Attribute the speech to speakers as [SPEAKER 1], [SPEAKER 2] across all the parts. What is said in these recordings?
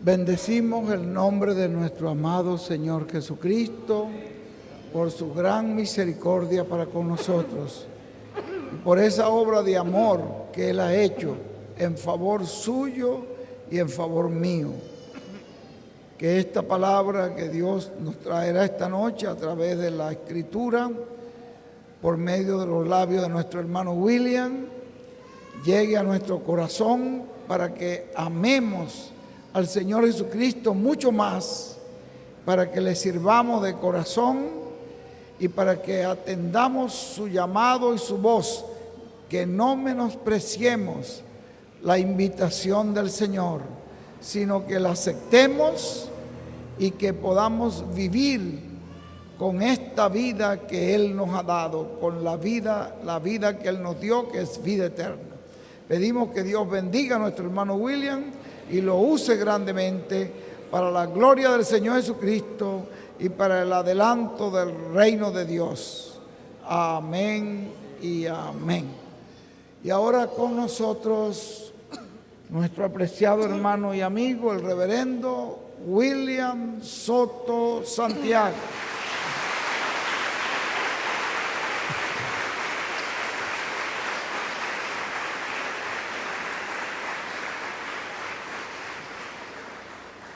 [SPEAKER 1] Bendecimos el nombre de nuestro amado Señor Jesucristo por su gran misericordia para con nosotros y por esa obra de amor que Él ha hecho en favor suyo y en favor mío. Que esta palabra que Dios nos traerá esta noche a través de la Escritura, por medio de los labios de nuestro hermano William, llegue a nuestro corazón para que amemos al Señor Jesucristo mucho más, para que le sirvamos de corazón y para que atendamos su llamado y su voz, que no menospreciemos la invitación del Señor, sino que la aceptemos y que podamos vivir con esta vida que Él nos ha dado, con la vida que Él nos dio, que es vida eterna. Pedimos que Dios bendiga a nuestro hermano William y lo use grandemente para la gloria del Señor Jesucristo y para el adelanto del reino de Dios. Amén y amén. Y ahora con nosotros nuestro apreciado hermano y amigo, el reverendo William Soto Santiago.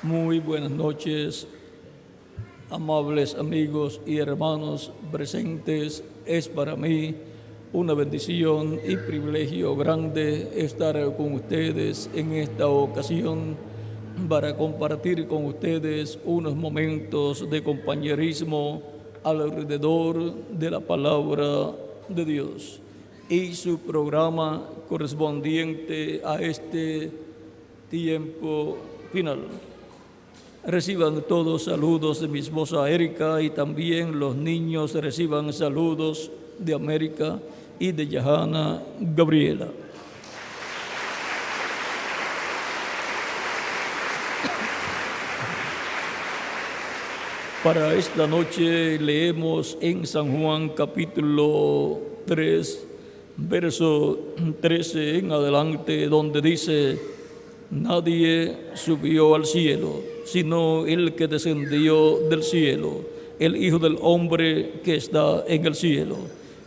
[SPEAKER 2] Muy buenas noches, amables amigos y hermanos presentes. Es para mí una bendición y privilegio grande estar con ustedes en esta ocasión para compartir con ustedes unos momentos de compañerismo alrededor de la palabra de Dios y su programa correspondiente a este tiempo final. Reciban todos saludos de mi esposa Erika y también los niños reciban saludos de América y de Yahana Gabriela. Para esta noche leemos en San Juan capítulo 3, verso 13 en adelante, donde dice: nadie subió al cielo, sino el que descendió del cielo, el Hijo del Hombre que está en el cielo.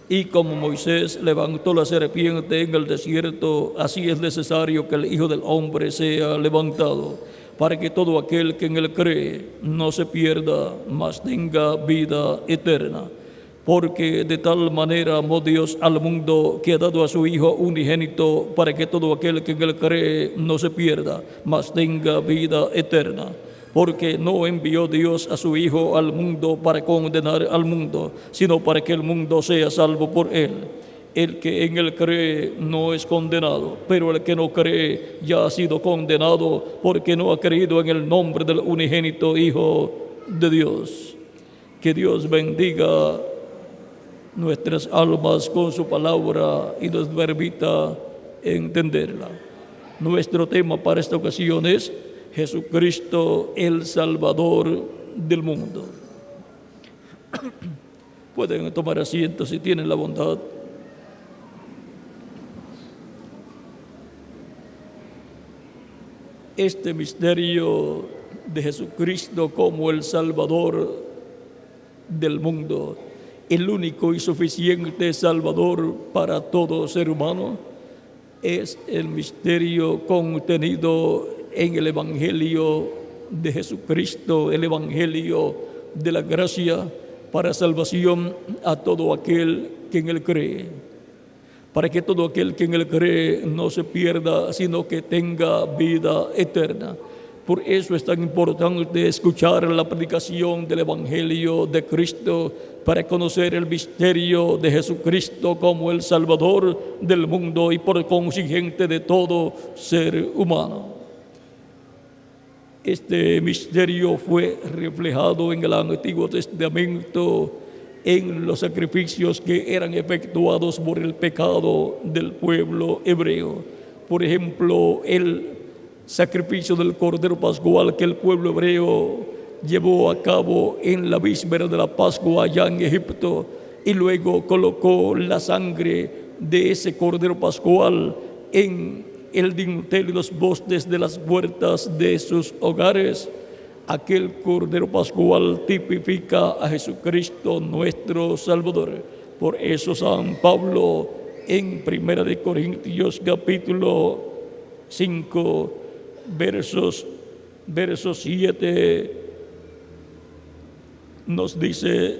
[SPEAKER 2] Y como Moisés levantó la serpiente en el desierto, así es necesario que el Hijo del Hombre sea levantado, para que todo aquel que en él cree no se pierda, mas tenga vida eterna. Porque de tal manera amó Dios al mundo, que ha dado a su Hijo unigénito, para que todo aquel que en él cree no se pierda, mas tenga vida eterna. Porque no envió Dios a su Hijo al mundo para condenar al mundo, sino para que el mundo sea salvo por él. El que en él cree no es condenado, pero el que no cree ya ha sido condenado, porque no ha creído en el nombre del unigénito Hijo de Dios. Que Dios bendiga nuestras almas con su palabra y nos permita entenderla. Nuestro tema para esta ocasión es Jesucristo, el Salvador del mundo. Pueden tomar asiento si tienen la bondad. Este misterio de Jesucristo como el Salvador del mundo, el único y suficiente Salvador para todo ser humano, es el misterio contenido en el Evangelio de Jesucristo, el Evangelio de la gracia para salvación a todo aquel que en él cree, para que todo aquel que en él cree no se pierda, sino que tenga vida eterna. Por eso es tan importante escuchar la predicación del Evangelio de Cristo, para conocer el misterio de Jesucristo como el Salvador del mundo y por consiguiente de todo ser humano. Este misterio fue reflejado en el Antiguo Testamento en los sacrificios que eran efectuados por el pecado del pueblo hebreo. Por ejemplo, el sacrificio del Cordero Pascual que el pueblo hebreo llevó a cabo en la víspera de la Pascua allá en Egipto, y luego colocó la sangre de ese Cordero Pascual en el dintel y los postes de las puertas de sus hogares. Aquel Cordero Pascual tipifica a Jesucristo nuestro Salvador. Por eso San Pablo en 1 Corintios capítulo 5 versos 7 nos dice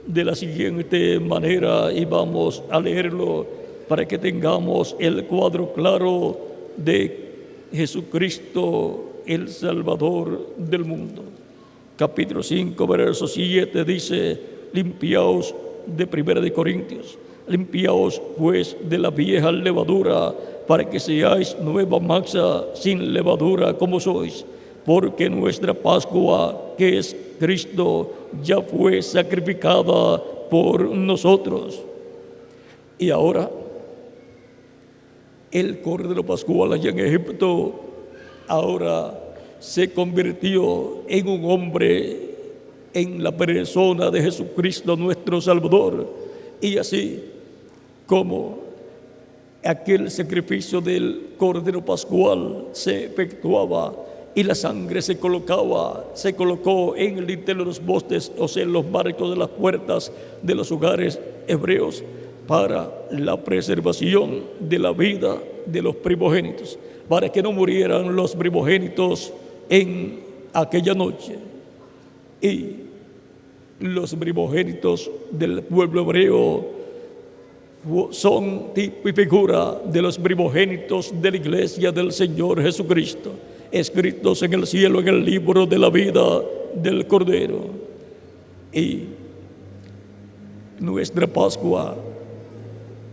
[SPEAKER 2] de la siguiente manera, y vamos a leerlo para que tengamos el cuadro claro de Jesucristo, el Salvador del mundo. Capítulo 5, verso 7 dice: limpiaos, de 1 Corintios, limpiaos pues de la vieja levadura, para que seáis nueva masa sin levadura como sois, porque nuestra Pascua, que es Cristo, ya fue sacrificada por nosotros. Y ahora el Cordero Pascual allá en Egipto ahora se convirtió en un hombre, en la persona de Jesucristo nuestro Salvador. Y así como aquel sacrificio del Cordero Pascual se efectuaba y la sangre se colocó en el dintel de los postes, o sea, en los marcos de las puertas de los hogares hebreos, para la preservación de la vida de los primogénitos, para que no murieran los primogénitos en aquella noche. Y los primogénitos del pueblo hebreo son tipo y figura de los primogénitos de la iglesia del Señor Jesucristo, escritos en el cielo en el libro de la vida del Cordero. Y nuestra Pascua,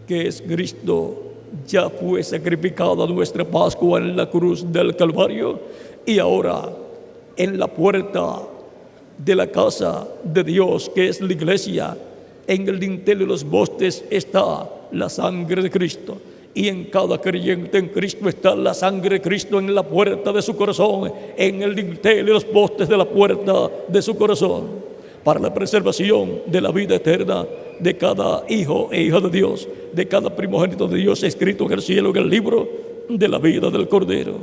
[SPEAKER 2] que es Cristo, ya fue sacrificada, nuestra Pascua, en la cruz del Calvario, y ahora en la puerta de la casa de Dios, que es la iglesia, en el dintel de los postes está la sangre de Cristo. Y en cada creyente en Cristo está la sangre de Cristo en la puerta de su corazón, en el dintel y los postes de la puerta de su corazón, para la preservación de la vida eterna de cada hijo e hija de Dios, de cada primogénito de Dios, escrito en el cielo, en el libro de la vida del Cordero.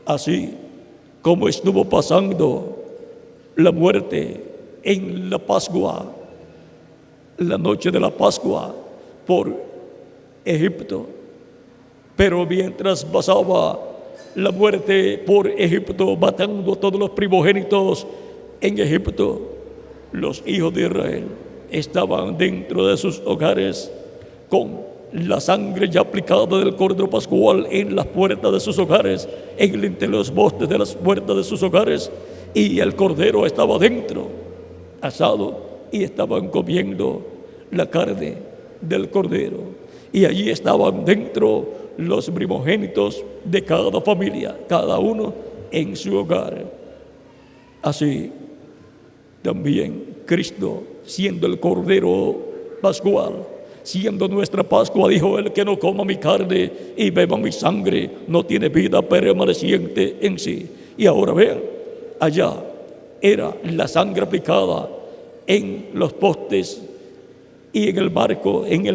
[SPEAKER 2] Así como estuvo pasando la muerte en la Pascua, la noche de la Pascua, por Egipto, pero mientras pasaba la muerte por Egipto, matando a todos los primogénitos en Egipto, los hijos de Israel estaban dentro de sus hogares con la sangre ya aplicada del Cordero Pascual en las puertas de sus hogares, en el dintel de los postes de las puertas de sus hogares, y el Cordero estaba dentro, asado, y estaban comiendo la carne del Cordero, y allí estaban dentro los primogénitos de cada familia, cada uno en su hogar. Así también Cristo, siendo el Cordero Pascual, siendo nuestra Pascua, dijo: el que no coma mi carne y beba mi sangre no tiene vida permaneciente en sí. Y ahora vean, allá era la sangre aplicada en los postes y en el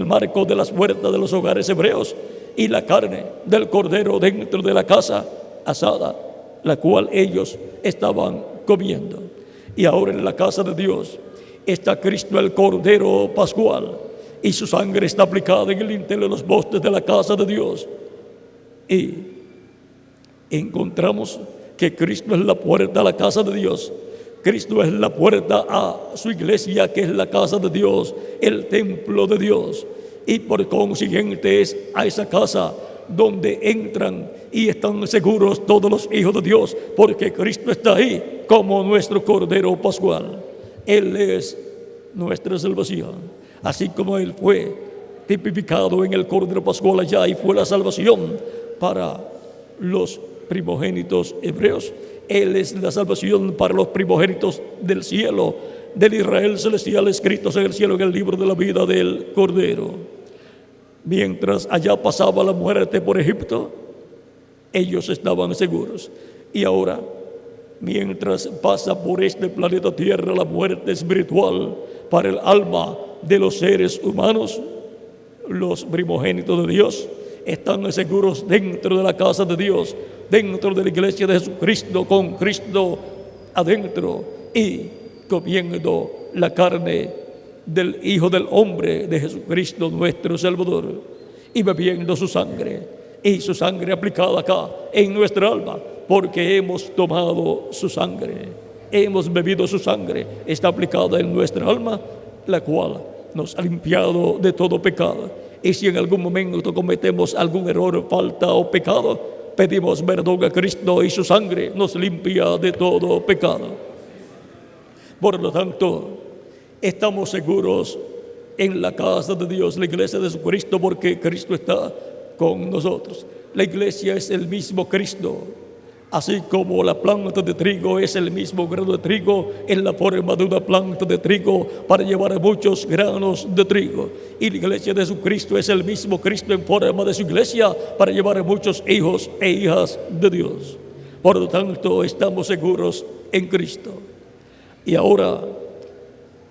[SPEAKER 2] marco de las puertas de los hogares hebreos, y la carne del Cordero dentro de la casa asada, la cual ellos estaban comiendo. Y ahora en la casa de Dios está Cristo, el Cordero Pascual, y su sangre está aplicada en el dintel de los postes de la casa de Dios. Y encontramos que Cristo es la puerta a la casa de Dios. Cristo es la puerta a su iglesia, que es la casa de Dios, el templo de Dios. Y por consiguiente es a esa casa donde entran y están seguros todos los hijos de Dios, porque Cristo está ahí como nuestro Cordero Pascual. Él es nuestra salvación. Así como Él fue tipificado en el Cordero Pascual allá y fue la salvación para los primogénitos hebreos, Él es la salvación para los primogénitos del cielo, del Israel celestial, escritos en el cielo, en el libro de la vida del Cordero. Mientras allá pasaba la muerte por Egipto, ellos estaban seguros. Y ahora, mientras pasa por este planeta Tierra la muerte espiritual para el alma de los seres humanos, los primogénitos de Dios están seguros dentro de la casa de Dios, dentro de la iglesia de Jesucristo, con Cristo adentro y comiendo la carne del Hijo del Hombre, de Jesucristo nuestro Salvador, y bebiendo su sangre, y su sangre aplicada acá en nuestra alma, porque hemos tomado su sangre, hemos bebido su sangre, está aplicada en nuestra alma, la cual nos ha limpiado de todo pecado. Y si en algún momento cometemos algún error, falta o pecado, pedimos perdón a Cristo y su sangre nos limpia de todo pecado. Por lo tanto, estamos seguros en la casa de Dios, la iglesia de Jesucristo, porque Cristo está con nosotros. La iglesia es el mismo Cristo, así como la planta de trigo es el mismo grano de trigo en la forma de una planta de trigo para llevar muchos granos de trigo. Y la iglesia de Jesucristo es el mismo Cristo en forma de su iglesia para llevar muchos hijos e hijas de Dios. Por lo tanto, estamos seguros en Cristo. Y ahora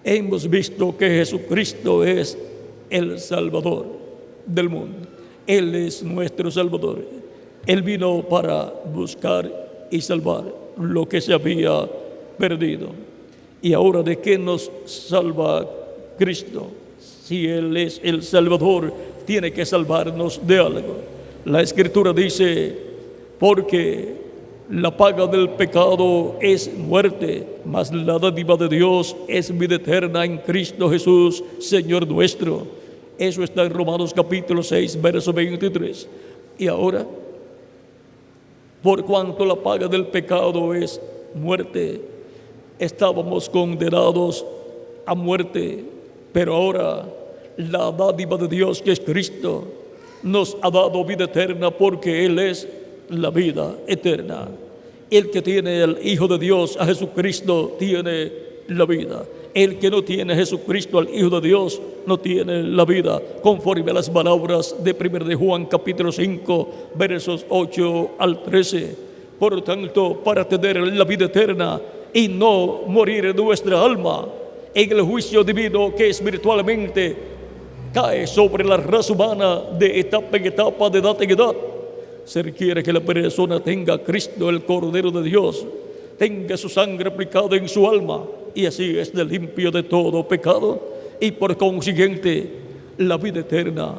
[SPEAKER 2] hemos visto que Jesucristo es el Salvador del mundo. Él es nuestro Salvador. Él vino para buscar y salvar lo que se había perdido. Y ahora, ¿de qué nos salva Cristo? Si Él es el Salvador, tiene que salvarnos de algo. La Escritura dice, porque la paga del pecado es muerte, mas la dádiva de Dios es vida eterna en Cristo Jesús, Señor nuestro. Eso está en Romanos capítulo 6, verso 23. Y ahora, por cuanto la paga del pecado es muerte, estábamos condenados a muerte, pero ahora la dádiva de Dios, que es Cristo, nos ha dado vida eterna, porque Él es la vida eterna. El que tiene al Hijo de Dios, a Jesucristo, tiene la vida. El que no tiene a Jesucristo, al Hijo de Dios, no tiene la vida, conforme a las palabras de 1 de Juan capítulo 5, versos 8 al 13. Por lo tanto, para tener la vida eterna y no morir en nuestra alma en el juicio divino que espiritualmente cae sobre la raza humana de etapa en etapa, de edad en edad, se requiere que la persona tenga a Cristo, el Cordero de Dios, tenga su sangre aplicada en su alma, y así es de limpio de todo pecado, y por consiguiente la vida eterna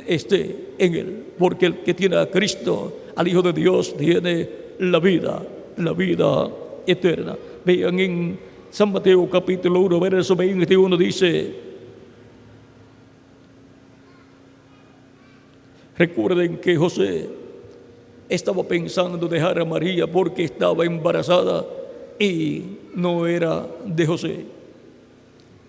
[SPEAKER 2] esté en él, porque el que tiene a Cristo, al Hijo de Dios, tiene la vida eterna. Vean en San Mateo capítulo 1, verso 21, dice: recuerden que José estaba pensando dejar a María porque estaba embarazada y no era de José.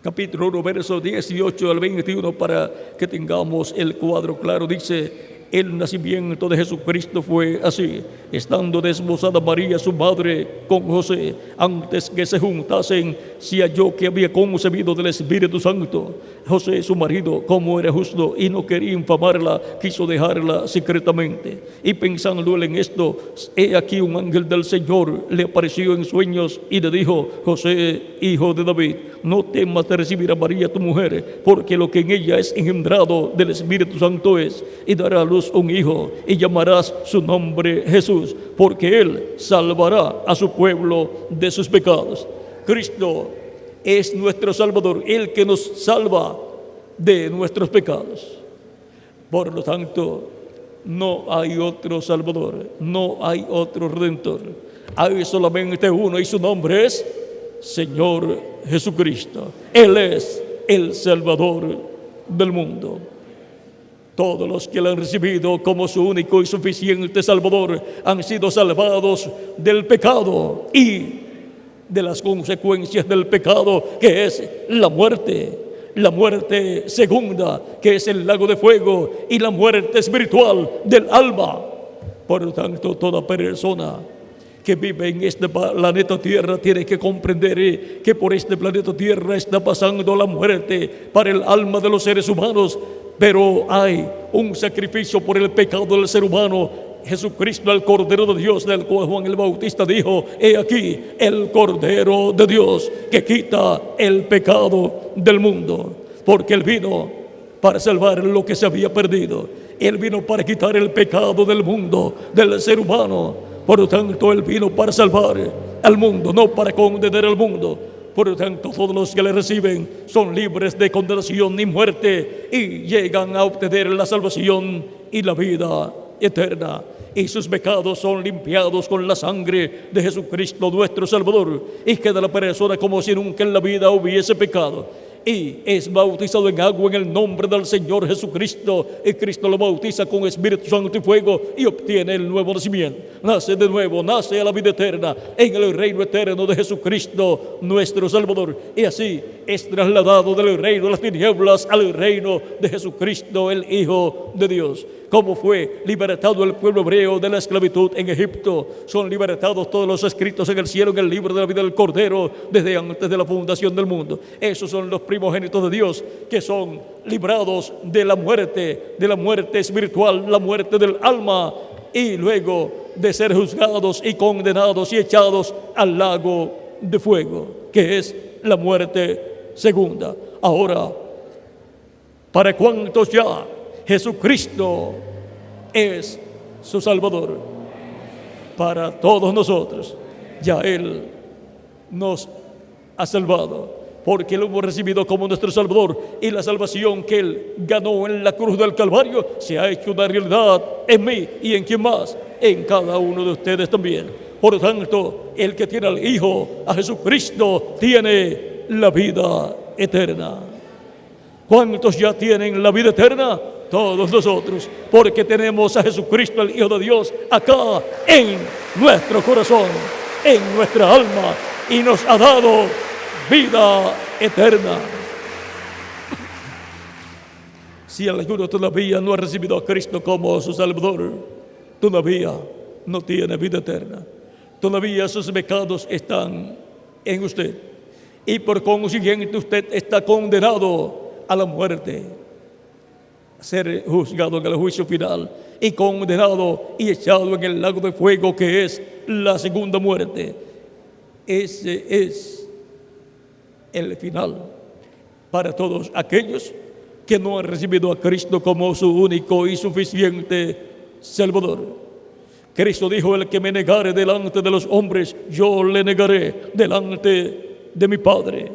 [SPEAKER 2] Capítulo 1, versos 18 al 21, para que tengamos el cuadro claro, dice: el nacimiento de Jesucristo fue así. Estando desposada María, su madre, con José, antes que se juntasen, se halló que había concebido del Espíritu Santo. José, su marido, como era justo y no quería infamarla, quiso dejarla secretamente. Y pensando él en esto, he aquí un ángel del Señor le apareció en sueños y le dijo: José, hijo de David, no temas de recibir a María tu mujer, porque lo que en ella es engendrado del Espíritu Santo es, y dará a luz un hijo, y llamarás su nombre Jesús, porque él salvará a su pueblo de sus pecados. Cristo es nuestro Salvador, el que nos salva de nuestros pecados. Por lo tanto, no hay otro Salvador, no hay otro Redentor. Hay solamente uno, y su nombre es Señor Jesucristo. Él es el Salvador del mundo. Todos los que le han recibido como su único y suficiente Salvador han sido salvados del pecado y de las consecuencias del pecado, que es la muerte segunda, que es el lago de fuego, y la muerte espiritual del alma. Por lo tanto, toda persona que vive en este planeta Tierra tiene que comprender que por este planeta Tierra está pasando la muerte para el alma de los seres humanos, pero hay un sacrificio por el pecado del ser humano: Jesucristo, el Cordero de Dios, del cual Juan el Bautista dijo: he aquí el Cordero de Dios que quita el pecado del mundo, porque Él vino para salvar lo que se había perdido. Él vino para quitar el pecado del mundo, del ser humano. Por lo tanto, Él vino para salvar al mundo, no para condenar al mundo. Por lo tanto, todos los que le reciben son libres de condenación y muerte y llegan a obtener la salvación y la vida eterna. Y sus pecados son limpiados con la sangre de Jesucristo nuestro Salvador. Y queda la persona como si nunca en la vida hubiese pecado. Y es bautizado en agua en el nombre del Señor Jesucristo. Y Cristo lo bautiza con Espíritu Santo y fuego y obtiene el nuevo nacimiento. Nace de nuevo, nace a la vida eterna en el reino eterno de Jesucristo nuestro Salvador. Y así es trasladado del reino de las tinieblas al reino de Jesucristo, el Hijo de Dios. Como fue libertado el pueblo hebreo de la esclavitud en Egipto, son libertados todos los escritos en el cielo en el libro de la vida del Cordero desde antes de la fundación del mundo. Esos son los primogénitos de Dios que son librados de la muerte espiritual, la muerte del alma, y luego de ser juzgados y condenados y echados al lago de fuego, que es la muerte segunda. Ahora, ¿para cuántos ya Jesucristo es su Salvador? Para todos nosotros. Ya Él nos ha salvado, porque lo hemos recibido como nuestro Salvador, y la salvación que Él ganó en la cruz del Calvario se ha hecho una realidad en mí y en quien más, en cada uno de ustedes también. Por lo tanto, el que tiene al Hijo, a Jesucristo, tiene la vida eterna. ¿Cuántos ya tienen la vida eterna? Todos nosotros, porque tenemos a Jesucristo, el Hijo de Dios, acá en nuestro corazón, en nuestra alma, y nos ha dado vida eterna. Si alguno todavía no ha recibido a Cristo como su Salvador, todavía no tiene vida eterna. Todavía sus pecados están en usted, y por consiguiente usted está condenado a la muerte, a ser juzgado en el juicio final y condenado y echado en el lago de fuego, que es la segunda muerte. Ese es el final para todos aquellos que no han recibido a Cristo como su único y suficiente Salvador. Cristo dijo: el que me negare delante de los hombres, yo le negaré delante de mi Padre.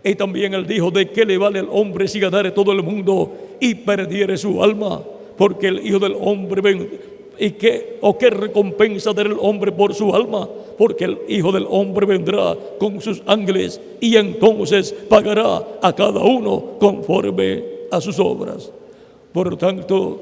[SPEAKER 2] Y también Él dijo: ¿de qué le vale al hombre si ganare todo el mundo y perdiere su alma? Porque el Hijo del Hombre ¿qué recompensa dará el hombre por su alma? Porque el Hijo del Hombre vendrá con sus ángeles y entonces pagará a cada uno conforme a sus obras. Por lo tanto,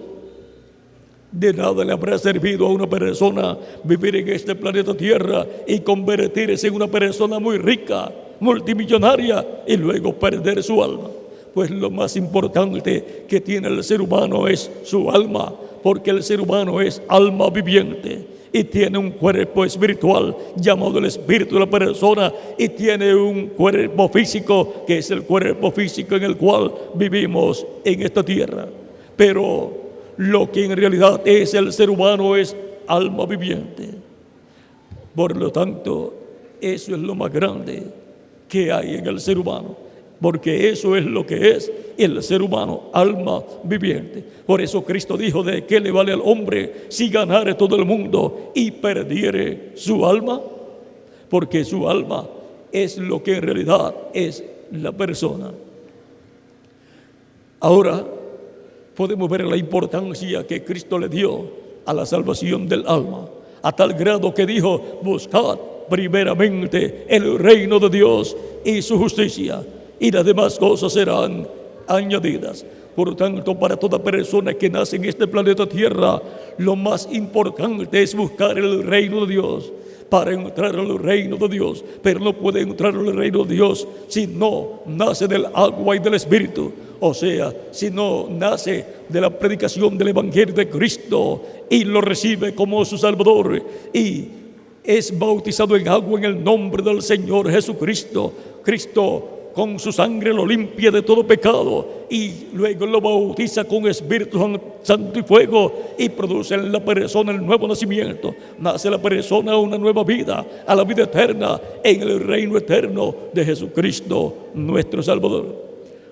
[SPEAKER 2] de nada le habrá servido a una persona vivir en este planeta Tierra y convertirse en una persona muy rica, multimillonaria, y luego perder su alma. Pues lo más importante que tiene el ser humano es su alma, porque el ser humano es alma viviente y tiene un cuerpo espiritual llamado el espíritu de la persona, y tiene un cuerpo físico que es el cuerpo físico en el cual vivimos en esta tierra. Pero lo que en realidad es el ser humano es alma viviente. Por lo tanto, eso es lo más grande que hay en el ser humano, porque eso es lo que es el ser humano, alma viviente. Por eso Cristo dijo: ¿de qué le vale al hombre si ganare todo el mundo y perdiere su alma? Porque su alma es lo que en realidad es la persona. Ahora podemos ver la importancia que Cristo le dio a la salvación del alma, a tal grado que dijo: buscad primeramente el reino de Dios y su justicia, y las demás cosas serán añadidas. Por tanto, para toda persona que nace en este planeta Tierra, lo más importante es buscar el reino de Dios, para entrar al reino de Dios. Pero no puede entrar al reino de Dios si no nace del agua y del Espíritu, o sea, si no nace de la predicación del Evangelio de Cristo y lo recibe como su Salvador y es bautizado en agua en el nombre del Señor Jesucristo. Cristo con su sangre lo limpia de todo pecado y luego lo bautiza con Espíritu Santo y fuego, y produce en la persona el nuevo nacimiento. Nace la persona a una nueva vida, a la vida eterna, en el reino eterno de Jesucristo nuestro Salvador.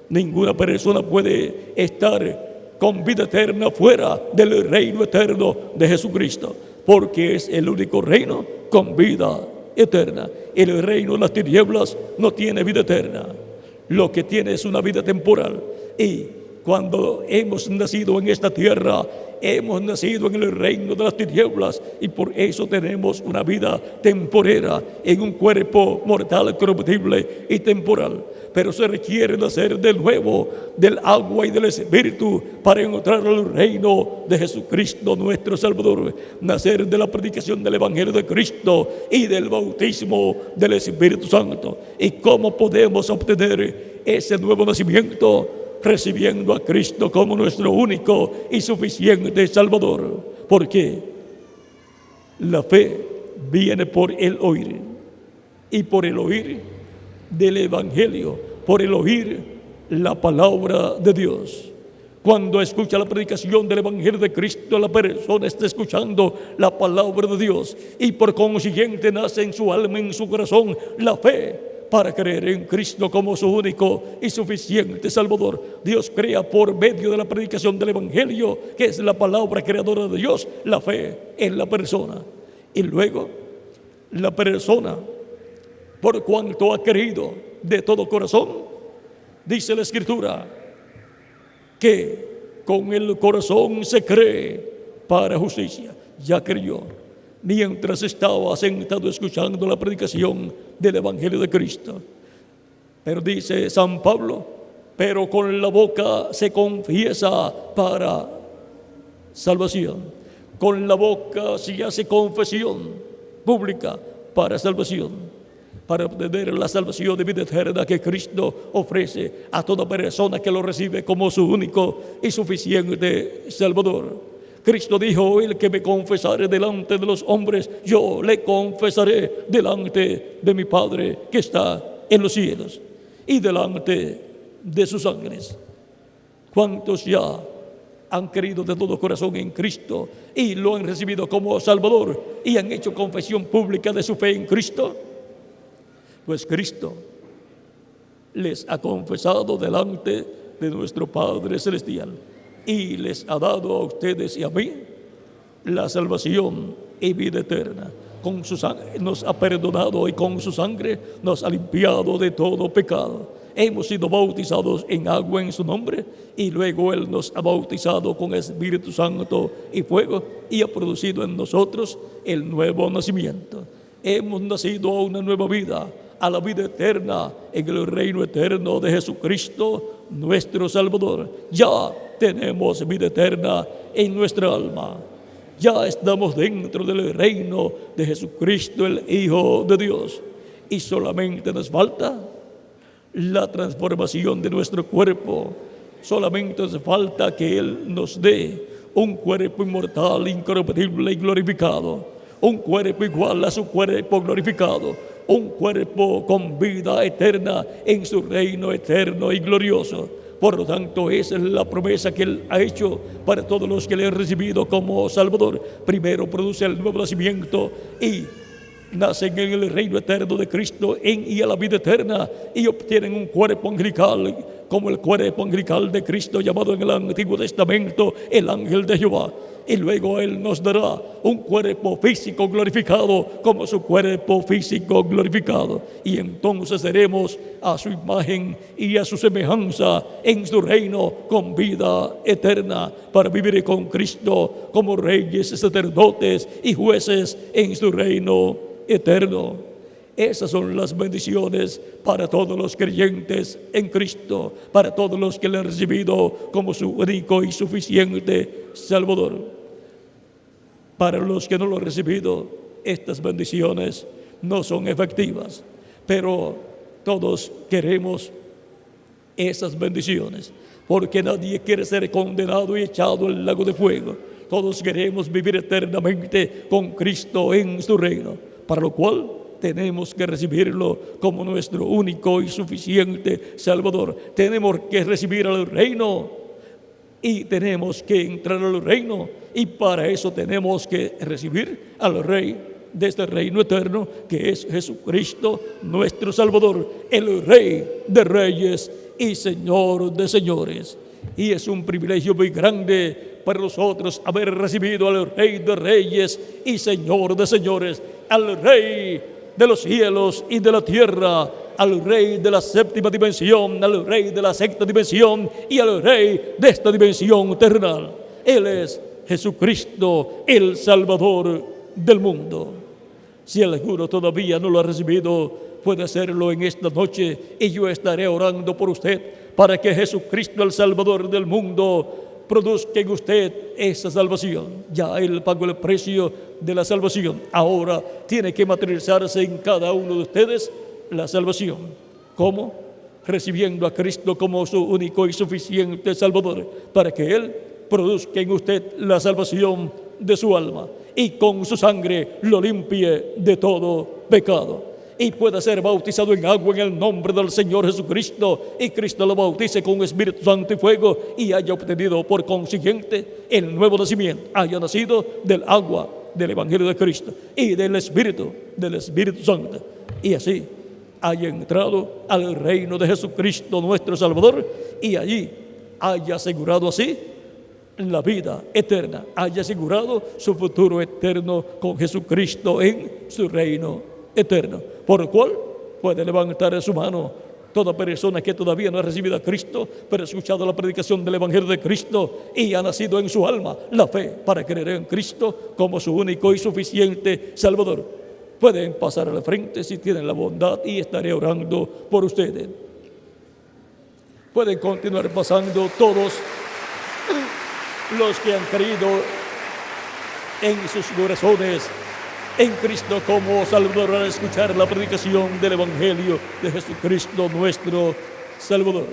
[SPEAKER 2] Ninguna persona puede estar con vida eterna fuera del reino eterno de Jesucristo, porque es el único reino con vida eterna. El reino de las tinieblas no tiene vida eterna, lo que tiene es una vida temporal. Y cuando hemos nacido en esta tierra, hemos nacido en el reino de las tinieblas, y por eso tenemos una vida temporera en un cuerpo mortal, corruptible y temporal. Pero se requiere nacer de nuevo del agua y del Espíritu para entrar al reino de Jesucristo nuestro Salvador. Nacer de la predicación del Evangelio de Cristo y del bautismo del Espíritu Santo. ¿Y cómo podemos obtener ese nuevo nacimiento? Recibiendo a Cristo como nuestro único y suficiente Salvador. Porque la fe viene por el oír, y por el oír del Evangelio, por el oír la palabra de Dios. Cuando escucha la predicación del Evangelio de Cristo, la persona está escuchando la palabra de Dios, y por consiguiente nace en su alma, en su corazón, la fe para creer en Cristo como su único y suficiente Salvador. Dios crea por medio de la predicación del Evangelio, que es la palabra creadora de Dios, la fe en la persona. Y luego la persona, por cuanto ha creído de todo corazón, dice la Escritura, que con el corazón se cree para justicia. Ya creyó mientras estaba sentado escuchando la predicación del Evangelio de Cristo. Pero dice San Pablo, pero con la boca se confiesa para salvación. Con la boca se hace confesión pública para salvación, para obtener la salvación de vida eterna que Cristo ofrece a toda persona que lo recibe como su único y suficiente Salvador. Cristo dijo, el que me confesare delante de los hombres, yo le confesaré delante de mi Padre que está en los cielos y delante de sus ángeles. ¿Cuántos ya han creído de todo corazón en Cristo y lo han recibido como Salvador y han hecho confesión pública de su fe en Cristo? Pues Cristo les ha confesado delante de nuestro Padre Celestial y les ha dado a ustedes y a mí la salvación y vida eterna. Con su sangre nos ha perdonado y con su sangre nos ha limpiado de todo pecado. Hemos sido bautizados en agua en su nombre, y luego Él nos ha bautizado con Espíritu Santo y fuego, y ha producido en nosotros el nuevo nacimiento. Hemos nacido a una nueva vida, a la vida eterna en el reino eterno de Jesucristo nuestro Salvador. Ya tenemos vida eterna en nuestra alma. Ya estamos dentro del reino de Jesucristo, el Hijo de Dios. Y solamente nos falta la transformación de nuestro cuerpo. Solamente nos falta que Él nos dé un cuerpo inmortal, incorruptible y glorificado. Un cuerpo igual a su cuerpo glorificado. Un cuerpo con vida eterna en su reino eterno y glorioso. Por lo tanto, esa es la promesa que Él ha hecho para todos los que le han recibido como Salvador. Primero produce el nuevo nacimiento y nacen en el reino eterno de Cristo y a la vida eterna, y obtienen un cuerpo angelical como el cuerpo angelical de Cristo, llamado en el Antiguo Testamento el ángel de Jehová. Y luego Él nos dará un cuerpo físico glorificado como su cuerpo físico glorificado. Y entonces seremos a su imagen y a su semejanza en su reino con vida eterna, para vivir con Cristo como reyes, sacerdotes y jueces en su reino eterno. Esas son las bendiciones para todos los creyentes en Cristo, para todos los que le han recibido como su único y suficiente Salvador. Para los que no lo han recibido, estas bendiciones no son efectivas, pero todos queremos esas bendiciones, porque nadie quiere ser condenado y echado al lago de fuego. Todos queremos vivir eternamente con Cristo en su reino, para lo cual tenemos que recibirlo como nuestro único y suficiente Salvador. Tenemos que recibir al reino y tenemos que entrar al reino, y para eso tenemos que recibir al Rey de este reino eterno, que es Jesucristo nuestro Salvador, el Rey de reyes y Señor de señores. Y es un privilegio muy grande para nosotros haber recibido al Rey de Reyes y Señor de Señores, al Rey de los cielos y de la tierra, al Rey de la séptima dimensión, al Rey de la sexta dimensión y al Rey de esta dimensión terrenal. Él es Jesucristo, el Salvador del mundo. Si alguno todavía no lo ha recibido, puede hacerlo en esta noche y yo estaré orando por usted para que Jesucristo, el Salvador del mundo, produzca en usted esa salvación. Ya Él pagó el precio de la salvación. Ahora tiene que materializarse en cada uno de ustedes la salvación. ¿Cómo? Recibiendo a Cristo como su único y suficiente Salvador, para que Él produzca en usted la salvación de su alma y con su sangre lo limpie de todo pecado. Y pueda ser bautizado en agua en el nombre del Señor Jesucristo, y Cristo lo bautice con Espíritu Santo y fuego, y haya obtenido por consiguiente el nuevo nacimiento, haya nacido del agua del Evangelio de Cristo y del Espíritu Santo, y así haya entrado al reino de Jesucristo nuestro Salvador, y allí haya asegurado así la vida eterna, haya asegurado su futuro eterno con Jesucristo en su reino eterno, por lo cual puede levantar su mano toda persona que todavía no ha recibido a Cristo, pero ha escuchado la predicación del Evangelio de Cristo y ha nacido en su alma la fe para creer en Cristo como su único y suficiente Salvador. Pueden pasar a la frente si tienen la bondad y estaré orando por ustedes. Pueden continuar pasando todos los que han creído en sus corazones en Cristo como Salvador al escuchar la predicación del Evangelio de Jesucristo nuestro Salvador.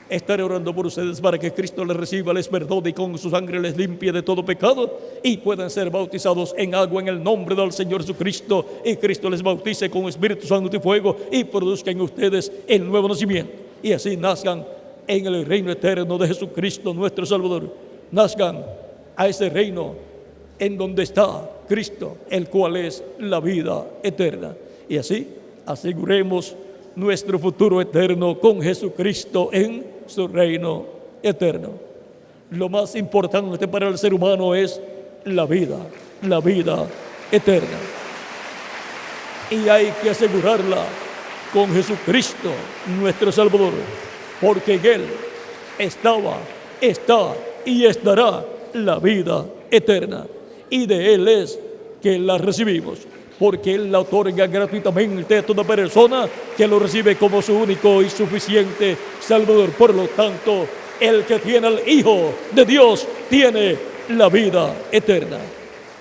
[SPEAKER 2] Estaré orando por ustedes para que Cristo les reciba, les perdone y con su sangre les limpie de todo pecado y puedan ser bautizados en agua en el nombre del Señor Jesucristo, y Cristo les bautice con Espíritu Santo y fuego y produzca en ustedes el nuevo nacimiento, y así nazcan en el reino eterno de Jesucristo nuestro Salvador. Nazcan a ese reino en donde está Cristo, el cual es la vida eterna, y así aseguremos nuestro futuro eterno con Jesucristo en su reino eterno. Lo más importante para el ser humano es la vida eterna, y hay que asegurarla con Jesucristo nuestro Salvador, porque en Él estaba, está y estará la vida eterna, y de Él es que la recibimos, porque Él la otorga gratuitamente a toda persona que lo recibe como su único y suficiente Salvador. Por lo tanto, el que tiene al Hijo de Dios tiene la vida eterna.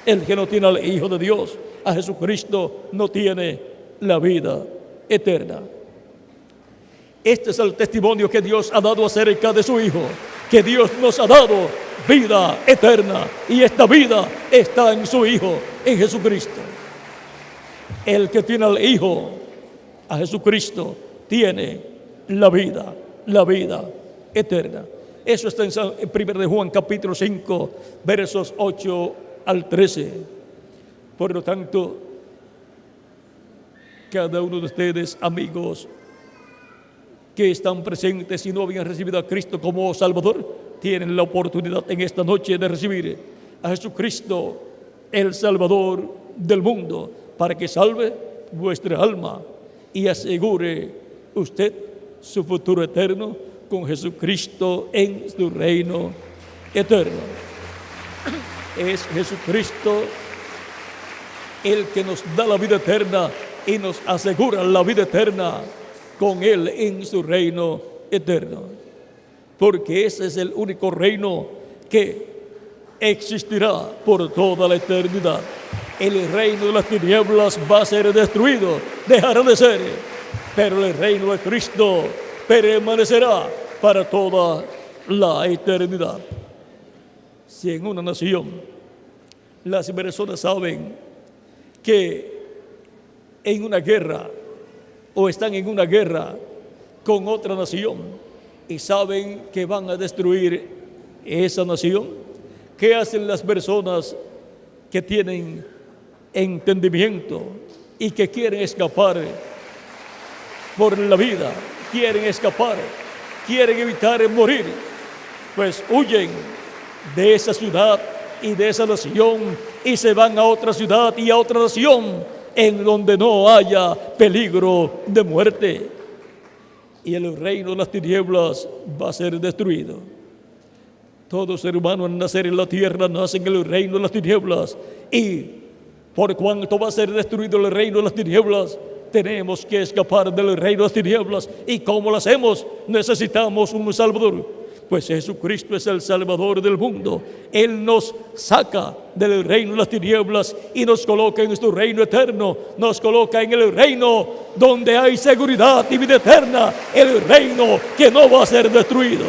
[SPEAKER 2] El que no tiene al Hijo de Dios, a Jesucristo, no tiene la vida eterna. Este es el testimonio que Dios ha dado acerca de su Hijo, que Dios nos ha dado vida eterna, y esta vida está en su Hijo, en Jesucristo. El que tiene al Hijo, a Jesucristo, tiene la vida eterna. Eso está en 1 de Juan capítulo 5, versos 8 al 13. Por lo tanto, cada uno de ustedes, amigos, que están presentes y no habían recibido a Cristo como Salvador, tienen la oportunidad en esta noche de recibir a Jesucristo, el Salvador del mundo, para que salve vuestra alma y asegure usted su futuro eterno con Jesucristo en su reino eterno. Es Jesucristo el que nos da la vida eterna y nos asegura la vida eterna con Él en su reino eterno, porque ese es el único reino que existirá por toda la eternidad. El reino de las tinieblas va a ser destruido, dejará de ser, pero el reino de Cristo permanecerá para toda la eternidad. Si en una nación las personas saben que en una guerra o están en una guerra con otra nación y saben que van a destruir esa nación, ¿qué hacen las personas que tienen entendimiento y que quieren escapar por la vida? Quieren escapar, quieren evitar morir, pues huyen de esa ciudad y de esa nación y se van a otra ciudad y a otra nación en donde no haya peligro de muerte. Y el reino de las tinieblas va a ser destruido. Todo ser humano al nacer en la tierra nace en el reino de las tinieblas, y por cuanto va a ser destruido el reino de las tinieblas, tenemos que escapar del reino de las tinieblas. ¿Y cómo lo hacemos? Necesitamos un Salvador. Pues Jesucristo es el Salvador del mundo. Él nos saca del reino de las tinieblas y nos coloca en su reino eterno. Nos coloca en el reino donde hay seguridad y vida eterna. El reino que no va a ser destruido.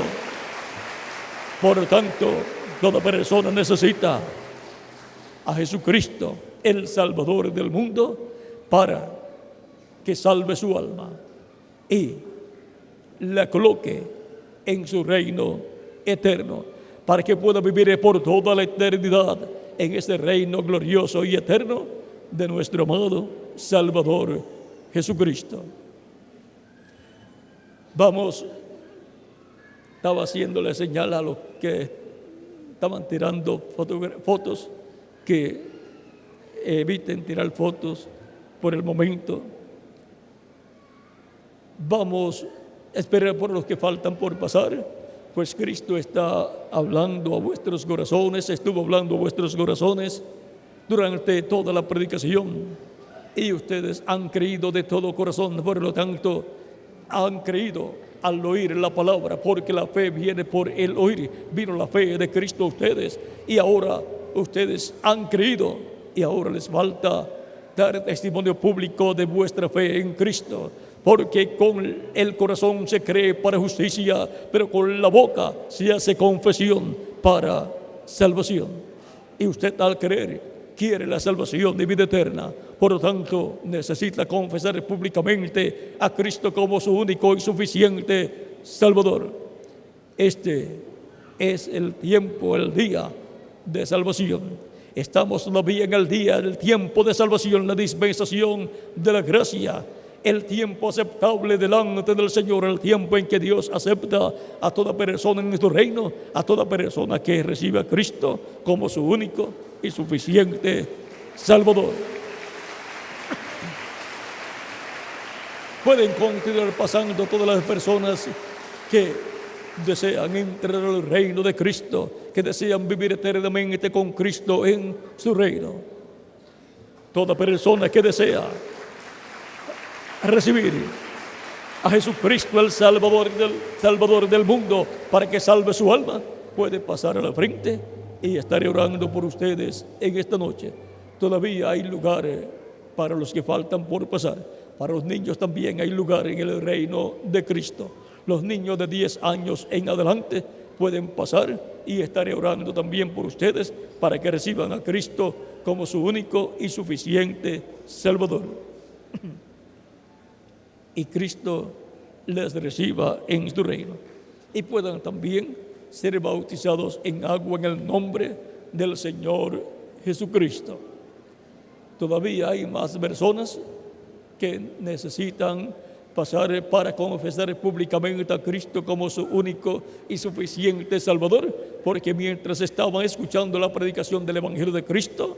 [SPEAKER 2] Por lo tanto, toda persona necesita a Jesucristo, el Salvador del mundo, para que salve su alma y la coloque en su reino eterno, para que pueda vivir por toda la eternidad en ese reino glorioso y eterno de nuestro amado Salvador Jesucristo. Estaba haciéndole señal a los que estaban tirando fotos que eviten tirar fotos por el momento. Vamos a esperar por los que faltan por pasar, pues Cristo está hablando a vuestros corazones, estuvo hablando a vuestros corazones durante toda la predicación, y ustedes han creído de todo corazón. Por lo tanto, han creído al oír la palabra, porque la fe viene por el oír. Vino la fe de Cristo a ustedes, y ahora ustedes han creído, y ahora les falta dar testimonio público de vuestra fe en Cristo, porque con el corazón se cree para justicia, pero con la boca se hace confesión para salvación. Y usted, al creer, quiere la salvación de vida eterna. Por lo tanto, necesita confesar públicamente a Cristo como su único y suficiente Salvador. Este es el tiempo, el día de salvación. Estamos todavía en el día, el tiempo de salvación, la dispensación de la gracia, el tiempo aceptable delante del Señor, el tiempo en que Dios acepta a toda persona en su reino, a toda persona que recibe a Cristo como su único y suficiente Salvador. Pueden continuar pasando todas las personas que desean entrar al reino de Cristo, que desean vivir eternamente con Cristo en su reino. Toda persona que desea recibir a Jesucristo, el Salvador del mundo, para que salve su alma, puede pasar a la frente y estaré orando por ustedes en esta noche. Todavía hay lugares para los que faltan por pasar. Para los niños también hay lugar en el reino de Cristo. Los niños de 10 años en adelante pueden pasar, y estaré orando también por ustedes para que reciban a Cristo como su único y suficiente Salvador. Y Cristo les reciba en su reino, y puedan también ser bautizados en agua en el nombre del Señor Jesucristo. Todavía hay más personas que necesitan pasar para confesar públicamente a Cristo como su único y suficiente Salvador, porque mientras estaban escuchando la predicación del Evangelio de Cristo,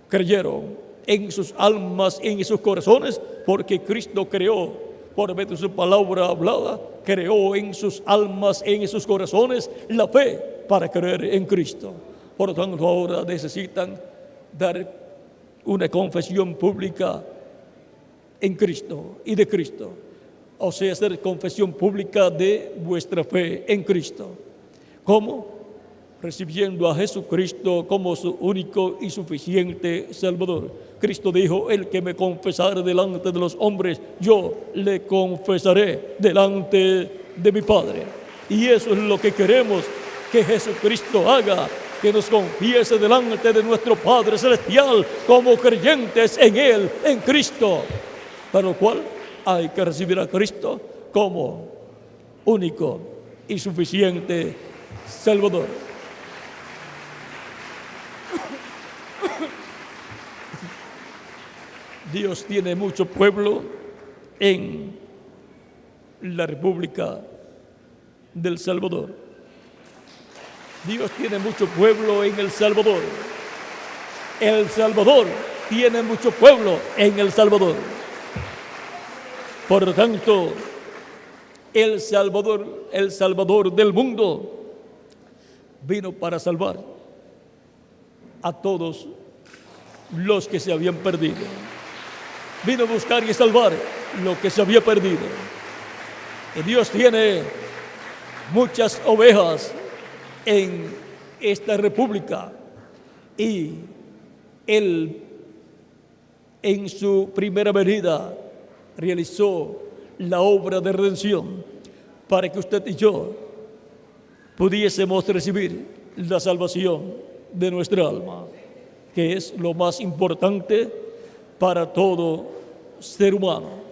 [SPEAKER 2] creyeron en sus almas, en sus corazones, porque Cristo creó, por medio de su palabra hablada, creó en sus almas, en sus corazones, la fe para creer en Cristo. Por lo tanto, ahora necesitan dar una confesión pública en Cristo y de Cristo, o sea, hacer confesión pública de vuestra fe en Cristo. ¿Cómo? Recibiendo a Jesucristo como su único y suficiente Salvador. Cristo dijo: el que me confesare delante de los hombres, yo le confesaré delante de mi Padre. Y eso es lo que queremos que Jesucristo haga, que nos confiese delante de nuestro Padre Celestial como creyentes en Él, en Cristo. Para lo cual hay que recibir a Cristo como único y suficiente Salvador. Dios tiene mucho pueblo en la República del Salvador. Dios tiene mucho pueblo en El Salvador. El Salvador tiene mucho pueblo en El Salvador. Por lo tanto, el Salvador del mundo vino para salvar a todos los que se habían perdido. Vino a buscar y salvar lo que se había perdido. Y Dios tiene muchas ovejas en esta república, y Él en su primera venida realizó la obra de redención para que usted y yo pudiésemos recibir la salvación de nuestra alma, que es lo más importante para todo ser humano.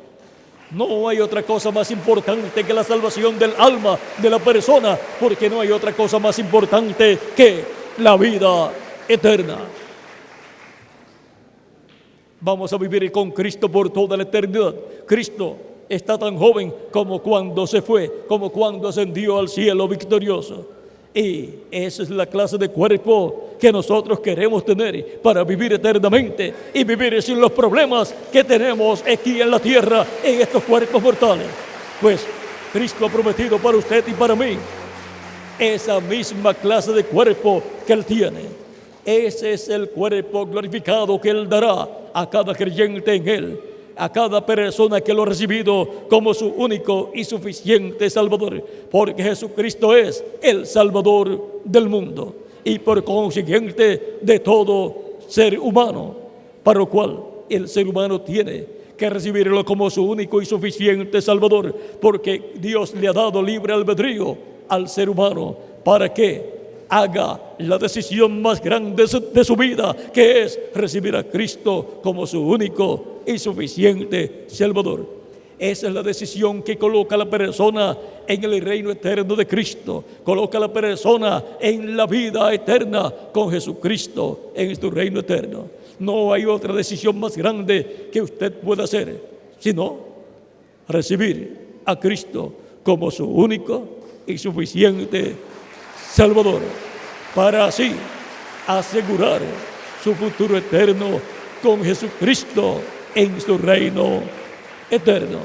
[SPEAKER 2] No hay otra cosa más importante que la salvación del alma de la persona, porque no hay otra cosa más importante que la vida eterna. Vamos a vivir con Cristo por toda la eternidad. Cristo está tan joven como cuando se fue, como cuando ascendió al cielo victorioso. Y esa es la clase de cuerpo que nosotros queremos tener para vivir eternamente y vivir sin los problemas que tenemos aquí en la tierra, en estos cuerpos mortales. Pues Cristo ha prometido para usted y para mí esa misma clase de cuerpo que Él tiene. Ese es el cuerpo glorificado que Él dará a cada creyente en Él, a cada persona que lo ha recibido como su único y suficiente Salvador, porque Jesucristo es el Salvador del mundo y por consiguiente de todo ser humano, para lo cual el ser humano tiene que recibirlo como su único y suficiente Salvador, porque Dios le ha dado libre albedrío al ser humano para que haga la decisión más grande de su vida, que es recibir a Cristo como su único y suficiente Salvador. Esa es la decisión que coloca a la persona en el reino eterno de Cristo, coloca a la persona en la vida eterna con Jesucristo en su reino eterno. No hay otra decisión más grande que usted pueda hacer, sino recibir a Cristo como su único y suficiente Salvador, para así asegurar su futuro eterno con Jesucristo en su reino eterno.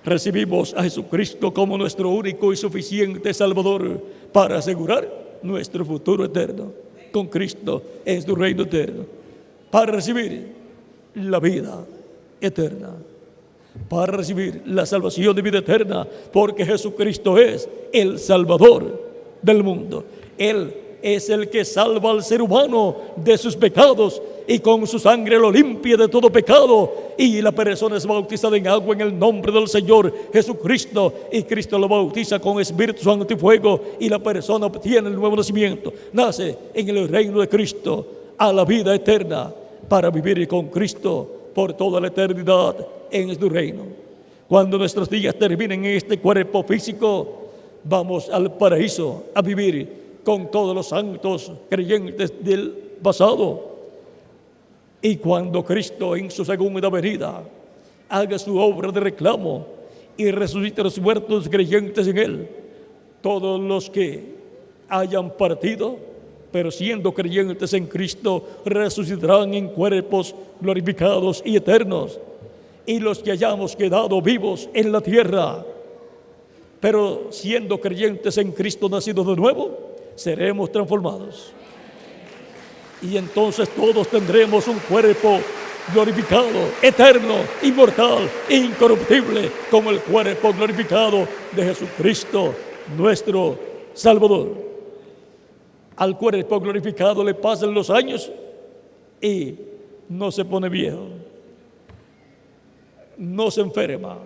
[SPEAKER 2] Recibimos a Jesucristo como nuestro único y suficiente Salvador para asegurar nuestro futuro eterno con Cristo en su reino eterno, para recibir la vida eterna, para recibir la salvación de vida eterna, porque Jesucristo es el Salvador del mundo. Él es el que salva al ser humano de sus pecados y con su sangre lo limpia de todo pecado, y la persona es bautizada en agua en el nombre del Señor Jesucristo, y Cristo lo bautiza con Espíritu Santo y fuego, y la persona obtiene el nuevo nacimiento, nace en el reino de Cristo a la vida eterna para vivir con Cristo por toda la eternidad en su reino. Cuando nuestros días terminen en este cuerpo físico, vamos al paraíso a vivir con todos los santos creyentes del pasado. Y cuando Cristo en su segunda venida haga su obra de reclamo y resucite a los muertos creyentes en Él, todos los que hayan partido, pero siendo creyentes en Cristo, resucitarán en cuerpos glorificados y eternos. Y los que hayamos quedado vivos en la tierra, pero siendo creyentes en Cristo nacidos de nuevo, seremos transformados. Y entonces todos tendremos un cuerpo glorificado, eterno, inmortal, incorruptible, como el cuerpo glorificado de Jesucristo, nuestro Salvador. Al cuerpo glorificado le pasan los años y no se pone viejo, no se enferma,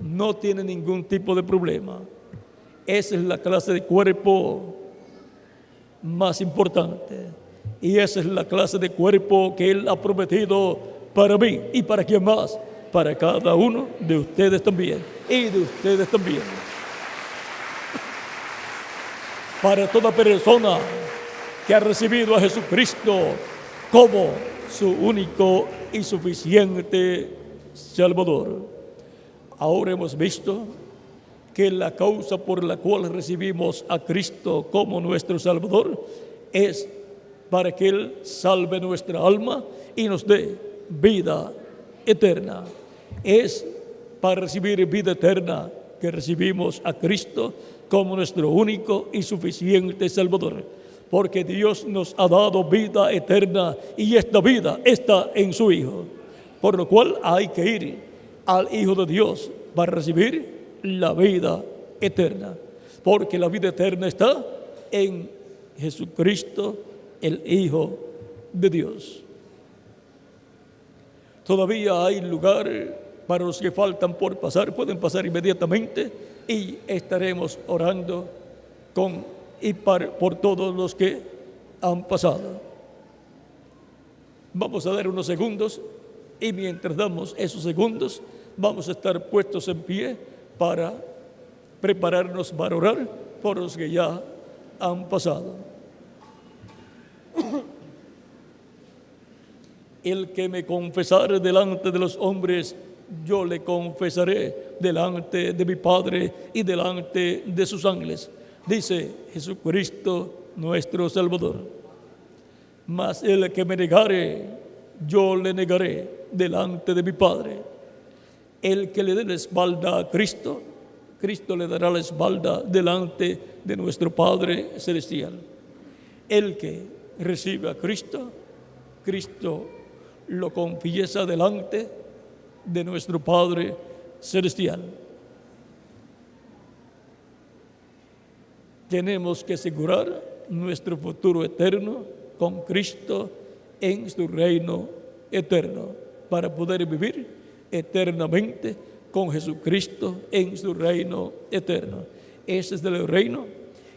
[SPEAKER 2] no tiene ningún tipo de problema. Esa es la clase de cuerpo más importante. Y esa es la clase de cuerpo que Él ha prometido para mí y para quien más, para cada uno de ustedes también y de ustedes también. Para toda persona que ha recibido a Jesucristo como su único y suficiente Salvador. Ahora hemos visto que la causa por la cual recibimos a Cristo como nuestro Salvador es para que Él salve nuestra alma y nos dé vida eterna. Es para recibir vida eterna que recibimos a Cristo como nuestro único y suficiente Salvador, porque Dios nos ha dado vida eterna y esta vida está en su Hijo, por lo cual hay que ir al Hijo de Dios para recibir la vida eterna, porque la vida eterna está en Jesucristo, el Hijo de Dios. Todavía hay lugar para los que faltan por pasar, pueden pasar inmediatamente y estaremos orando por todos los que han pasado. Vamos a dar unos segundos y mientras damos esos segundos vamos a estar puestos en pie para prepararnos para orar por los que ya han pasado. El que me confesare delante de los hombres, yo le confesaré delante de mi Padre y delante de sus ángeles, dice Jesucristo nuestro Salvador. Mas el que me negare, yo le negaré delante de mi Padre. El que le dé la espalda a Cristo, Cristo le dará la espalda delante de nuestro Padre Celestial. El que recibe a Cristo, Cristo lo confiesa delante de nuestro Padre Celestial. Tenemos que asegurar nuestro futuro eterno con Cristo en su reino eterno, para poder vivir eternamente con Jesucristo en su reino eterno. Ese es el reino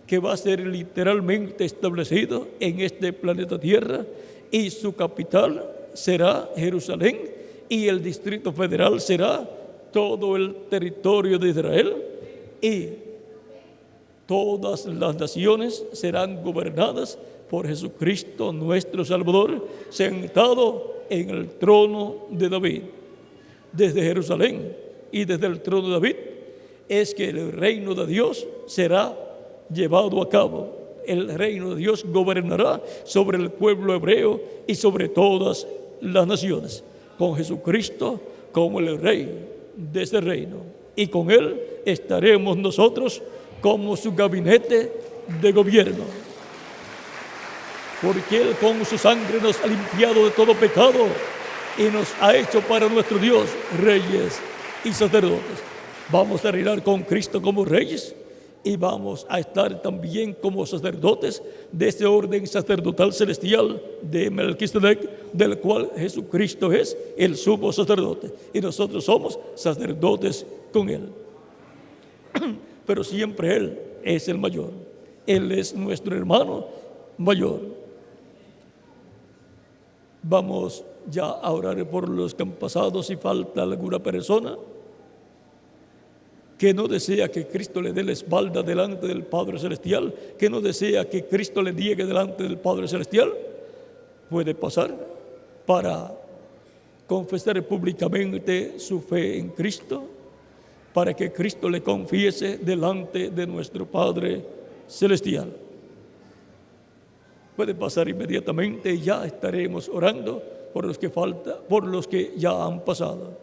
[SPEAKER 2] que va a ser literalmente establecido en este planeta Tierra, y su capital será Jerusalén y el Distrito Federal será todo el territorio de Israel, y todas las naciones serán gobernadas por Jesucristo nuestro Salvador, sentado en el trono de David. Desde Jerusalén y desde el trono de David es que el reino de Dios será llevado a cabo. El reino de Dios gobernará sobre el pueblo hebreo y sobre todas las naciones, con Jesucristo como el rey de ese reino, y con Él estaremos nosotros como su gabinete de gobierno, porque Él con su sangre nos ha limpiado de todo pecado y nos ha hecho para nuestro Dios reyes y sacerdotes. Vamos a reinar con Cristo como reyes y vamos a estar también como sacerdotes de ese orden sacerdotal celestial de Melquisedec, del cual Jesucristo es el sumo sacerdote, y nosotros somos sacerdotes con Él. Pero siempre Él es el mayor, Él es nuestro hermano mayor. Vamos ya a orar por los que han pasado. Si falta alguna persona que no desea que Cristo le dé la espalda delante del Padre Celestial, que no desea que Cristo le niegue delante del Padre Celestial, puede pasar para confesar públicamente su fe en Cristo, para que Cristo le confiese delante de nuestro Padre Celestial. Puede pasar inmediatamente y ya estaremos orando por los que faltan, por los que ya han pasado.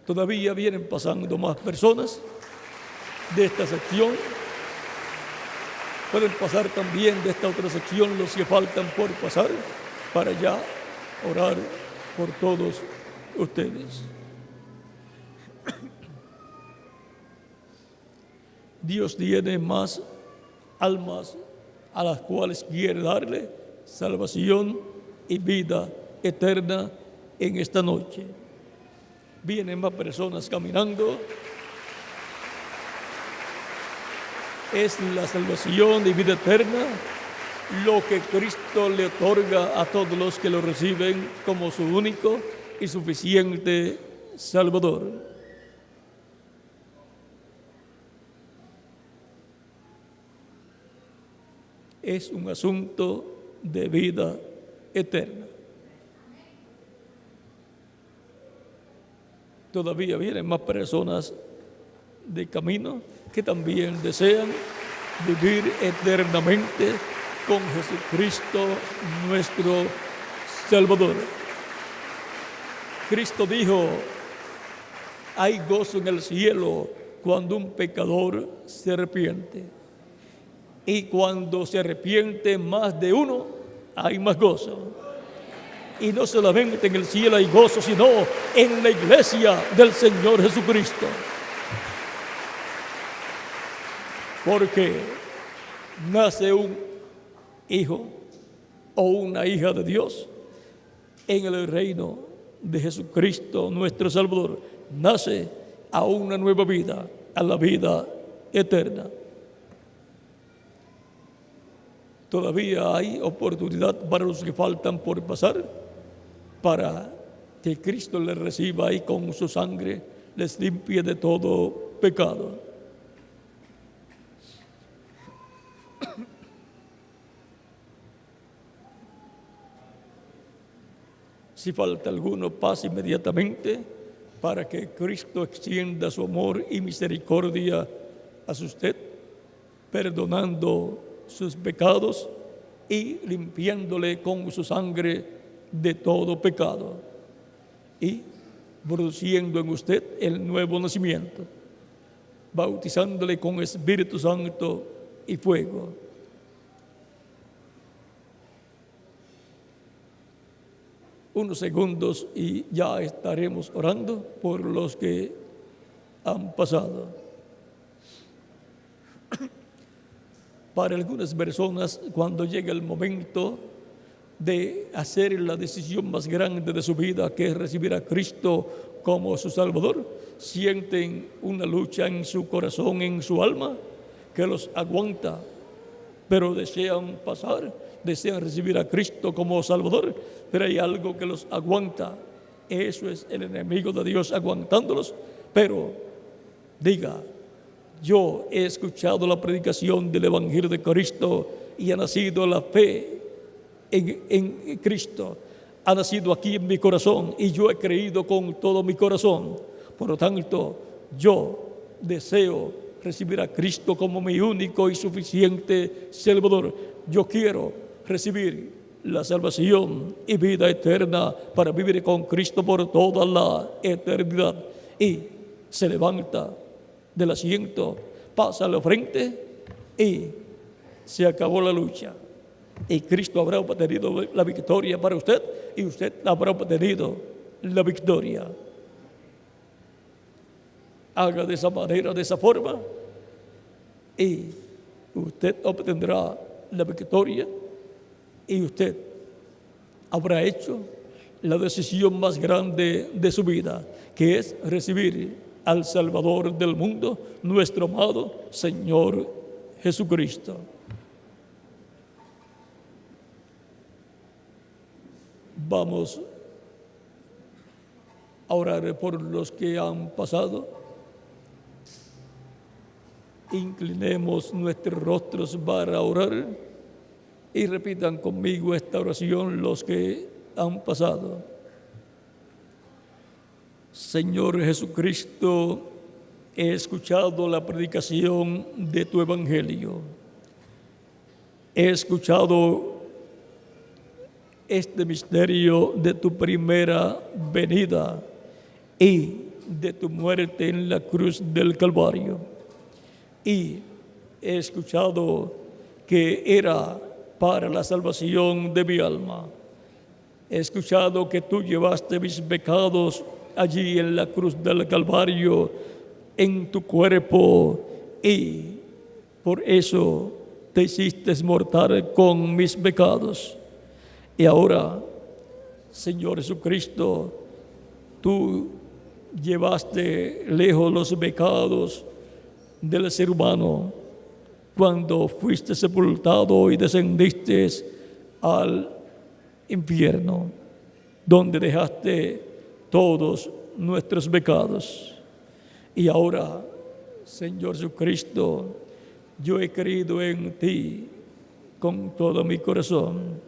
[SPEAKER 2] Todavía vienen pasando más personas de esta sección. Pueden pasar también de esta otra sección los que faltan por pasar, para ya orar por todos ustedes. Dios tiene más almas a las cuales quiere darle salvación y vida eterna en esta noche. Vienen más personas caminando. Es la salvación y vida eterna lo que Cristo le otorga a todos los que lo reciben como su único y suficiente Salvador. Es un asunto de vida eterna. Todavía vienen más personas de camino. que también desean vivir eternamente con Jesucristo nuestro Salvador. Cristo dijo: hay gozo en el cielo cuando un pecador se arrepiente. Y cuando se arrepiente más de uno, hay más gozo. Y no solamente en el cielo hay gozo, sino en la iglesia del Señor Jesucristo. Porque nace un hijo o una hija de Dios en el reino de Jesucristo nuestro Salvador. Nace a una nueva vida, a la vida eterna. Todavía hay oportunidad para los que faltan por pasar, para que Cristo les reciba y con su sangre les limpie de todo pecado. Si falta alguno, pase inmediatamente para que Cristo extienda su amor y misericordia a usted, perdonando sus pecados y limpiándole con su sangre de todo pecado y produciendo en usted el nuevo nacimiento, bautizándole con Espíritu Santo y fuego. Unos segundos y ya estaremos orando por los que han pasado. Para algunas personas, cuando llega el momento de hacer la decisión más grande de su vida, que es recibir a Cristo como su Salvador, sienten una lucha en su corazón, en su alma, que los aguanta, pero desean pasar, desean recibir a Cristo como Salvador, pero hay algo que los aguanta. Eso es el enemigo de Dios aguantándolos. Pero diga: yo he escuchado la predicación del Evangelio de Cristo y ha nacido la fe en Cristo, ha nacido aquí en mi corazón y yo he creído con todo mi corazón. Por lo tanto, yo deseo recibir a Cristo como mi único y suficiente Salvador. Yo quiero recibir la salvación y vida eterna para vivir con Cristo por toda la eternidad. Y se levanta del asiento, pasa a la frente y se acabó la lucha. Y Cristo habrá obtenido la victoria para usted y usted habrá obtenido la victoria. Haga de esa manera, de esa forma, y usted obtendrá la victoria y usted habrá hecho la decisión más grande de su vida, que es recibir al Salvador del mundo, nuestro amado Señor Jesucristo. Vamos a orar por los que han pasado. Inclinemos nuestros rostros para orar y repitan conmigo esta oración los que han pasado. Señor Jesucristo, he escuchado la predicación de tu Evangelio. He escuchado este misterio de tu primera venida y de tu muerte en la cruz del Calvario. Y he escuchado que era para la salvación de mi alma. He escuchado que tú llevaste mis pecados allí en la cruz del Calvario, en tu cuerpo, y por eso te hiciste mortal con mis pecados. Y ahora, Señor Jesucristo, tú llevaste lejos los pecados del ser humano cuando fuiste sepultado y descendiste al infierno, donde dejaste todos nuestros pecados. Y ahora, Señor Jesucristo, yo he creído en ti con todo mi corazón.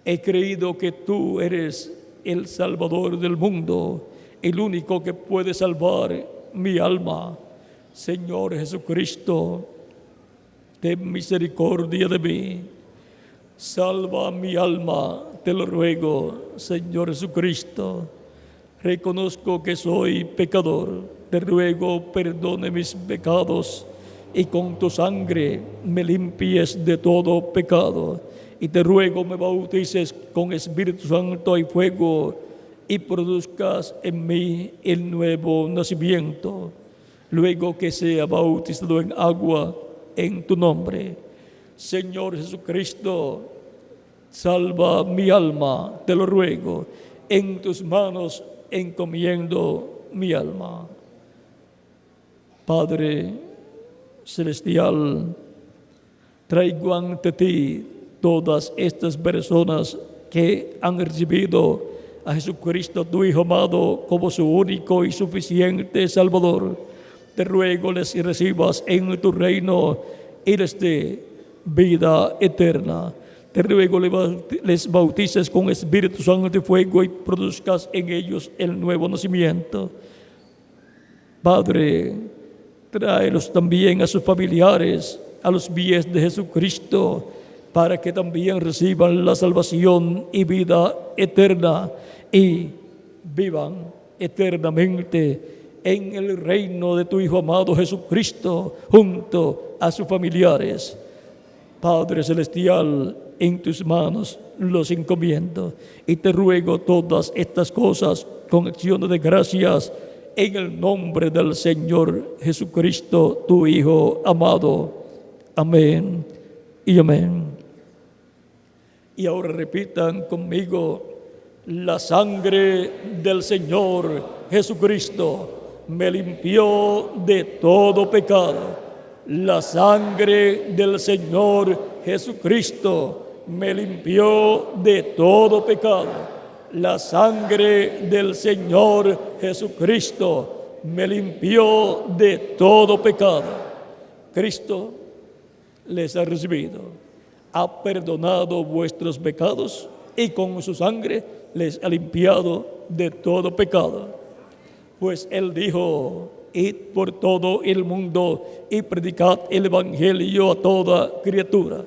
[SPEAKER 2] He creído que tú eres el Salvador del mundo, el único que puede salvar mi alma. Señor Jesucristo, ten misericordia de mí. Salva mi alma, te lo ruego, Señor Jesucristo. Reconozco que soy pecador, te ruego perdone mis pecados y con tu sangre me limpies de todo pecado. Y te ruego me bautices con Espíritu Santo y fuego y produzcas en mí el nuevo nacimiento. Luego que sea bautizado en agua en tu nombre. Señor Jesucristo, salva mi alma, te lo ruego. En tus manos encomiendo mi alma. Padre celestial, traigo ante ti todas estas personas que han recibido a Jesucristo, tu Hijo amado, como su único y suficiente Salvador. Te ruego les recibas en tu reino y les dé vida eterna. Te ruego les bautices con Espíritu Santo y fuego y produzcas en ellos el nuevo nacimiento. Padre, tráelos también a sus familiares a los pies de Jesucristo, para que también reciban la salvación y vida eterna y vivan eternamente en el reino de tu Hijo amado Jesucristo, junto a sus familiares. Padre celestial, en tus manos los encomiendo y te ruego todas estas cosas con acciones de gracias en el nombre del Señor Jesucristo, tu Hijo amado. Amén y amén. Y ahora repitan conmigo: la sangre del Señor Jesucristo me limpió de todo pecado. La sangre del Señor Jesucristo me limpió de todo pecado. La sangre del Señor Jesucristo me limpió de todo pecado. Cristo les ha recibido, ha perdonado vuestros pecados y con su sangre les ha limpiado de todo pecado. Pues Él dijo: id por todo el mundo y predicad el Evangelio a toda criatura.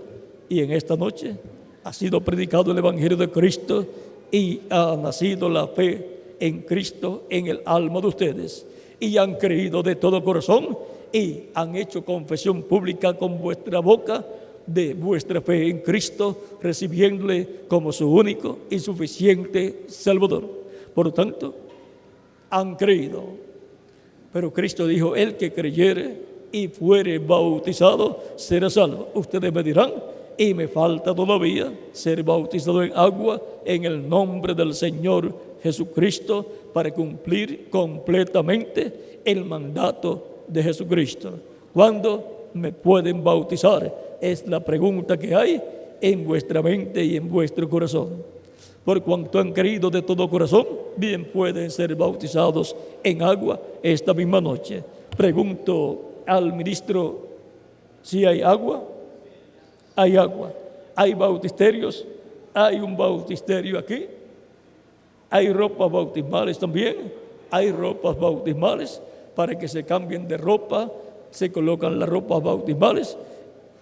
[SPEAKER 2] Y en esta noche ha sido predicado el Evangelio de Cristo y ha nacido la fe en Cristo en el alma de ustedes. Y han creído de todo corazón y han hecho confesión pública con vuestra boca de vuestra fe en Cristo, recibiéndole como su único y suficiente Salvador. Por lo tanto, han creído. Pero Cristo dijo: el que creyere y fuere bautizado será salvo. Ustedes me dirán: y me falta todavía ser bautizado en agua en el nombre del Señor Jesucristo para cumplir completamente el mandato de Jesucristo. ¿Cuándo me pueden bautizar? Es la pregunta que hay en vuestra mente y en vuestro corazón. Por cuanto han creído de todo corazón, bien pueden ser bautizados en agua esta misma noche. Pregunto al ministro si hay agua. Hay agua. Hay bautisterios. Hay un bautisterio aquí. Hay ropas bautismales también. Hay ropas bautismales para que se cambien de ropa. Se colocan las ropas bautismales.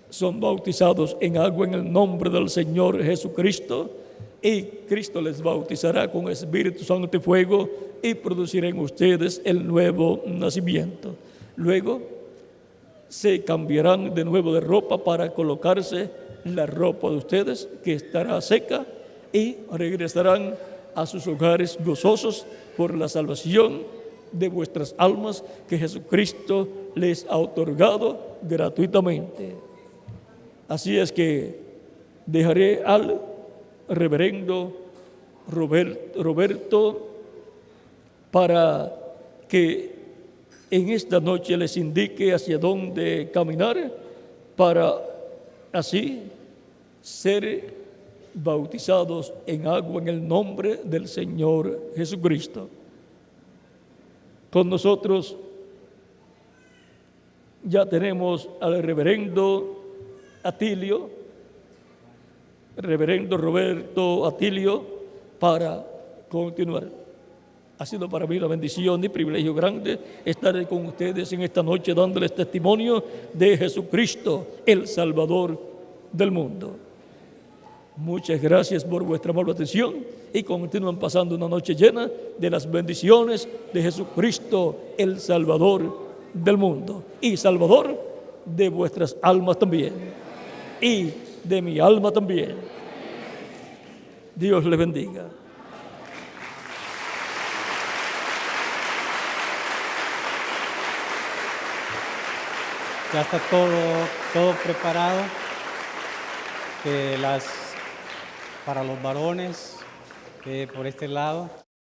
[SPEAKER 2] Son bautizados en agua en el nombre del Señor Jesucristo. Y Cristo les bautizará con Espíritu Santo y fuego y producirá en ustedes el nuevo nacimiento. Luego se cambiarán de nuevo de ropa para colocarse la ropa de ustedes, que estará seca, y regresarán a sus hogares gozosos por la salvación de vuestras almas que Jesucristo les ha otorgado gratuitamente. Así es que dejaré al reverendo Roberto para que en esta noche les indique hacia dónde caminar para así ser bautizados en agua en el nombre del Señor Jesucristo. Con nosotros ya tenemos al reverendo Roberto Atilio, para continuar. Ha sido para mí una bendición y privilegio grande estar con ustedes en esta noche dándoles testimonio de Jesucristo, el Salvador del mundo. Muchas gracias por vuestra amable atención y continúan pasando una noche llena de las bendiciones de Jesucristo, el Salvador del mundo y Salvador de vuestras almas también y de mi alma también. Dios les bendiga.
[SPEAKER 3] Ya está todo preparado para los varones por este lado.